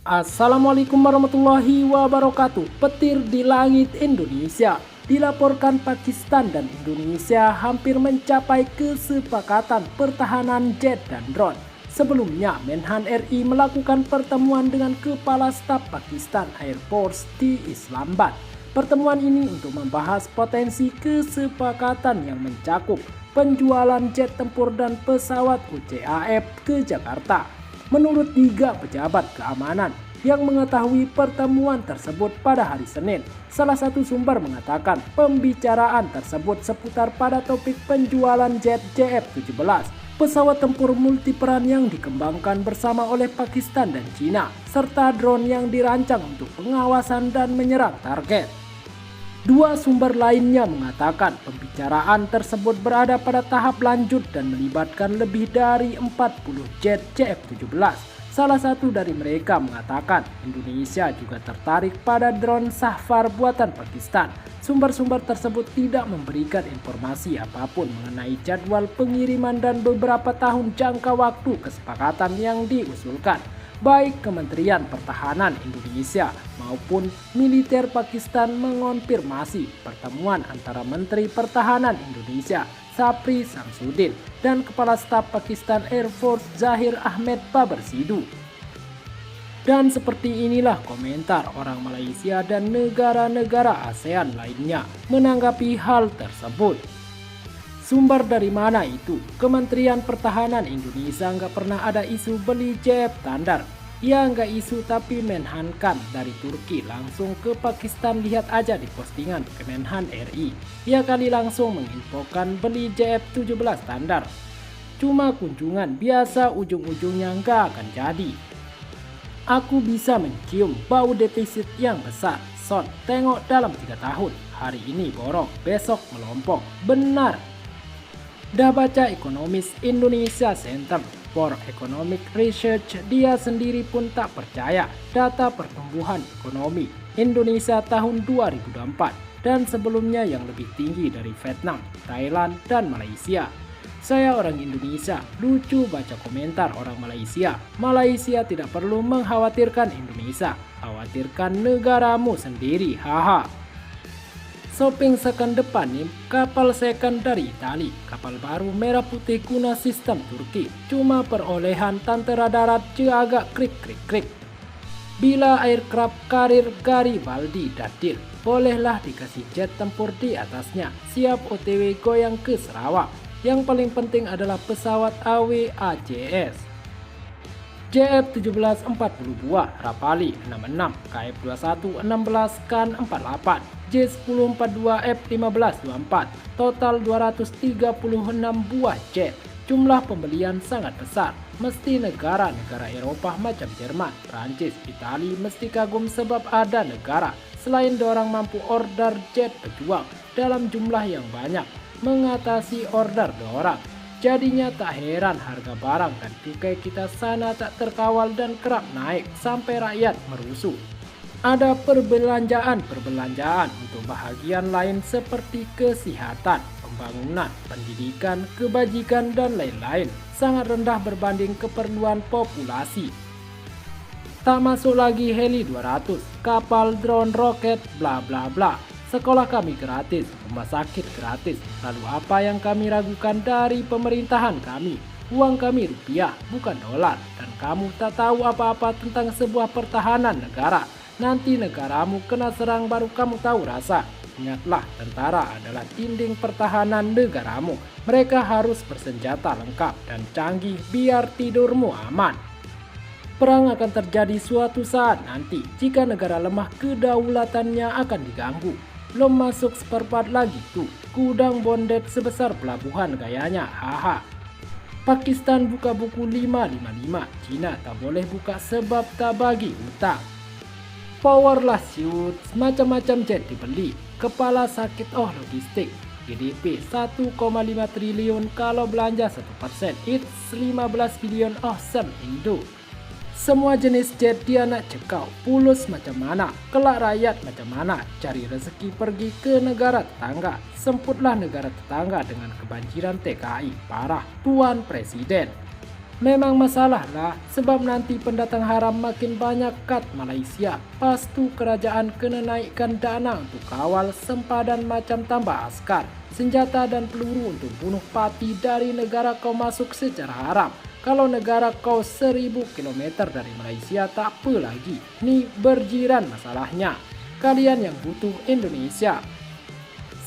Assalamualaikum warahmatullahi wabarakatuh. Petir di langit Indonesia. Dilaporkan Pakistan dan Indonesia hampir mencapai kesepakatan pertahanan jet dan drone. Sebelumnya, Menhan RI melakukan pertemuan dengan Kepala Staf Pakistan Air Force di Islamabad. Pertemuan ini untuk membahas potensi kesepakatan yang mencakup penjualan jet tempur dan pesawat UCAF ke Jakarta. Menurut 3 pejabat keamanan yang mengetahui pertemuan tersebut pada hari Senin, salah satu sumber mengatakan pembicaraan tersebut seputar pada topik penjualan jet JF-17, pesawat tempur multiperan yang dikembangkan bersama oleh Pakistan dan Cina, serta drone yang dirancang untuk pengawasan dan menyerang target. Dua sumber lainnya mengatakan pembicaraan tersebut berada pada tahap lanjut dan melibatkan lebih dari 40 jet JF-17. Salah satu dari mereka mengatakan Indonesia juga tertarik pada drone Safar buatan Pakistan. Sumber-sumber tersebut tidak memberikan informasi apapun mengenai jadwal pengiriman dan beberapa tahun jangka waktu kesepakatan yang diusulkan. Baik Kementerian Pertahanan Indonesia maupun militer Pakistan mengonfirmasi pertemuan antara Menteri Pertahanan Indonesia Sapri Samsudin dan Kepala Staf Pakistan Air Force Zahir Ahmed Babarsidu. Dan seperti inilah komentar orang Malaysia dan negara-negara ASEAN lainnya menanggapi hal tersebut. Sumber dari mana itu? Kementerian Pertahanan Indonesia nggak pernah ada isu beli JF Thunder. Ya nggak isu tapi menhankan dari Turki langsung ke Pakistan. Lihat aja di postingan Kemenhan RI. Ya kali langsung menginfokan beli JF-17 Thunder. Cuma kunjungan biasa, ujung-ujungnya nggak akan jadi. Aku bisa mencium bau defisit yang besar. Son, tengok dalam 3 tahun. Hari ini borong, besok melompong. Benar. Dah baca ekonomis Indonesia Center for Economic Research, dia sendiri pun tak percaya data pertumbuhan ekonomi Indonesia tahun 2024 dan sebelumnya yang lebih tinggi dari Vietnam, Thailand, dan Malaysia. Saya orang Indonesia, lucu baca komentar orang Malaysia. Malaysia tidak perlu mengkhawatirkan Indonesia, khawatirkan negaramu sendiri, haha. Shopping second depan nih, kapal second dari Itali, kapal baru merah putih guna sistem Turki, cuma perolehan tentara darat agak krik. Bila aircraft karir Garibaldi Dadil, bolehlah dikasih jet tempur di atasnya, siap OTW goyang ke Sarawak. Yang paling penting adalah pesawat AWACS. JF-17 40 buah, Rapali 66, KF-21 16, KAN 48, J-10 42, F-15 24, total 236 buah jet. Jumlah pembelian sangat besar, mesti negara-negara Eropa macam Jerman, Prancis, Italia mesti kagum sebab ada negara selain dorang mampu order jet pejuang dalam jumlah yang banyak mengatasi order dorang. Jadinya tak heran harga barang dan cukai kita sana tak terkawal dan kerap naik sampai rakyat merusuh. Ada perbelanjaan untuk bahagian lain seperti kesehatan, pembangunan, pendidikan, kebajikan dan lain-lain sangat rendah berbanding keperluan populasi. Tak masuk lagi heli 200, kapal, drone, roket, bla bla bla. Sekolah kami gratis, rumah sakit gratis. Lalu apa yang kami ragukan dari pemerintahan kami? Uang kami rupiah, bukan dolar. Dan kamu tak tahu apa-apa tentang sebuah pertahanan negara. Nanti negaramu kena serang baru kamu tahu rasa. Ingatlah, tentara adalah dinding pertahanan negaramu. Mereka harus bersenjata lengkap dan canggih biar tidurmu aman. Perang akan terjadi suatu saat nanti. Jika negara lemah, kedaulatannya akan diganggu. Belum masuk seperempat lagi tuh, gudang bondet sebesar pelabuhan gayanya, haha. Pakistan buka buku 555, Cina tak boleh buka sebab tak bagi utang. Powerlah shoot, macam-macam jet dibeli, kepala sakit logistik. GDP 1,5 triliun kalau belanja 1%, it's 15 bilion awesome Indo. Semua jenis jet dia nak cekau, pulus macam mana, kelak rakyat macam mana, cari rezeki pergi ke negara tetangga. Semputlah negara tetangga dengan kebanjiran TKI, parah Tuan Presiden. Memang masalah lah, sebab nanti pendatang haram makin banyak kat Malaysia. Pastu kerajaan kena naikkan dana untuk kawal sempadan macam tambah askar, senjata dan peluru untuk bunuh parti dari negara kau masuk secara haram. Kalau negara kau 1000 km dari Malaysia tak apa lagi. Ni berjiran masalahnya. Kalian yang butuh Indonesia.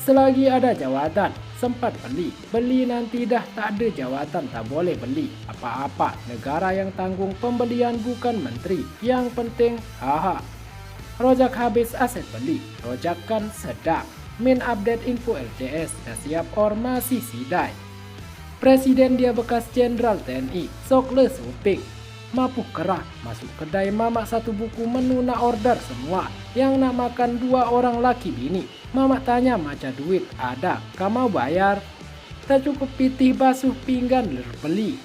Selagi ada jawatan, sempat beli nanti dah tak ada jawatan tak boleh beli apa-apa. Negara yang tanggung pembelian bukan menteri. Yang penting haha. Rojak habis aset beli, rojakan sedang. Main update info LCS dah siap or masih sidai. Presiden dia bekas Jenderal TNI, sok le suping. Mapu kerah, masuk kedai mamak satu buku menu nak order semua. Yang nak makan 2 orang laki bini. Mamak tanya macam duit ada, kau mau bayar? Tak cukup pitih basuh pinggan beli.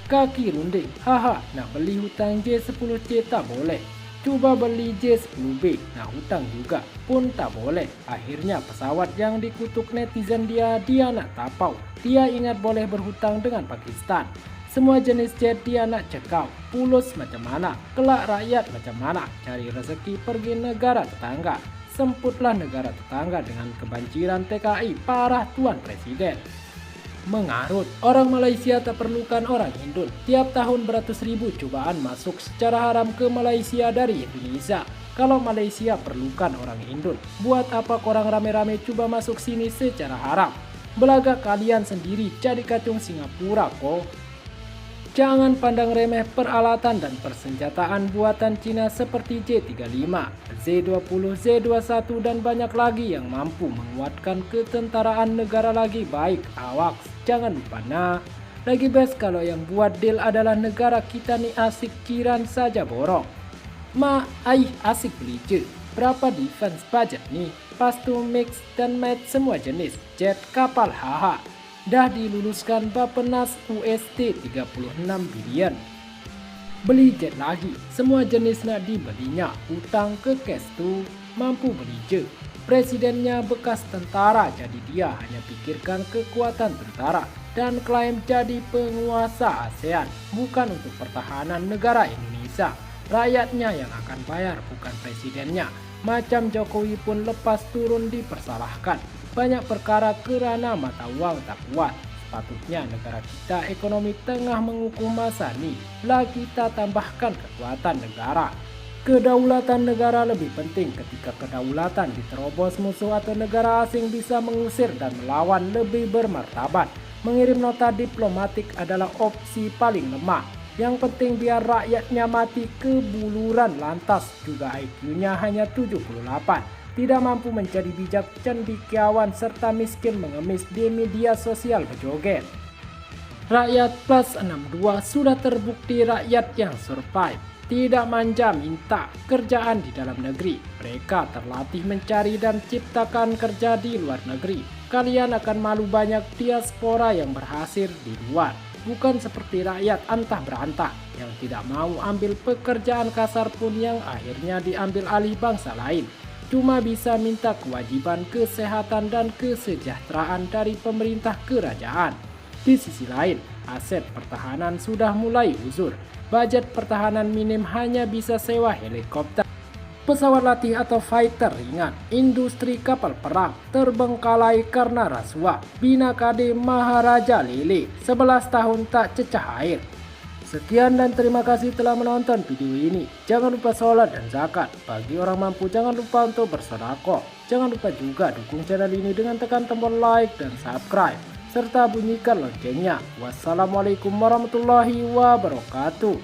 Kaki runding, haha, nak beli hutang J10C tak boleh. Cuba beli J10B, nak hutang juga pun tak boleh. Akhirnya pesawat yang dikutuk netizen dia nak tapau. Dia ingat boleh berhutang dengan Pakistan. Semua jenis jet dia nak cekau. Pulus macam mana, kelak rakyat macam mana. Cari rezeki pergi negara tetangga. Semputlah negara tetangga dengan kebanjiran TKI parah Tuan Presiden. Mengarut, orang Malaysia tak perlukan orang Hindun. Tiap tahun beratus ribu cubaan masuk secara haram ke Malaysia dari Indonesia. Kalau Malaysia perlukan orang Hindun, buat apa korang rame-rame cuba masuk sini secara haram? Belagak kalian sendiri jadi kacung Singapura kok. Jangan pandang remeh peralatan dan persenjataan buatan Cina seperti J35, Z20, Z21 dan banyak lagi yang mampu menguatkan ketentaraan negara lagi baik. Awaks, jangan lupa nah. Lagi best kalau yang buat deal adalah negara kita ni asik kiran saja borong. Asik beli je. Berapa defense budget nih? Pastu mix dan match semua jenis. Jet, kapal, haha. Dah diluluskan Bappenas UST 36 bilion. Beli jet lagi, semua jenis nak dibelinya. Hutang ke cash tu, mampu beli je. Presidennya bekas tentara, jadi dia hanya pikirkan kekuatan tentara. Dan klaim jadi penguasa ASEAN, bukan untuk pertahanan negara Indonesia. Rakyatnya yang akan bayar, bukan presidennya. Macam Jokowi pun lepas turun dipersalahkan. Banyak perkara kerana mata uang tak kuat. Sepatutnya negara kita ekonomi tengah mengukuh masa ni. Lah kita tambahkan kekuatan negara. Kedaulatan negara lebih penting ketika kedaulatan diterobos musuh atau negara asing bisa mengusir dan melawan lebih bermartabat. Mengirim nota diplomatik adalah opsi paling lemah. Yang penting biar rakyatnya mati kebuluran lantas juga IQ-nya hanya 78. Tidak mampu menjadi bijak, cendekiawan serta miskin mengemis di media sosial berjoget. Rakyat plus 62 sudah terbukti rakyat yang survive. Tidak manja minta kerjaan di dalam negeri. Mereka terlatih mencari dan ciptakan kerja di luar negeri. Kalian akan malu banyak diaspora yang berhasil di luar. Bukan seperti rakyat antah berantah yang tidak mau ambil pekerjaan kasar pun yang akhirnya diambil alih bangsa lain. Cuma bisa minta kewajiban kesehatan dan kesejahteraan dari pemerintah kerajaan. Di sisi lain, aset pertahanan sudah mulai uzur. Budget pertahanan minim hanya bisa sewa helikopter, pesawat latih atau fighter ringan. Industri kapal perang terbengkalai karena rasuah. Bina KD Maharaja Lele 11 tahun tak cecah air. Sekian dan terima kasih telah menonton video ini. Jangan lupa sholat dan zakat. Bagi orang mampu jangan lupa untuk bersedekah. Jangan lupa juga dukung channel ini dengan tekan tombol like dan subscribe. Serta bunyikan loncengnya. Wassalamualaikum warahmatullahi wabarakatuh.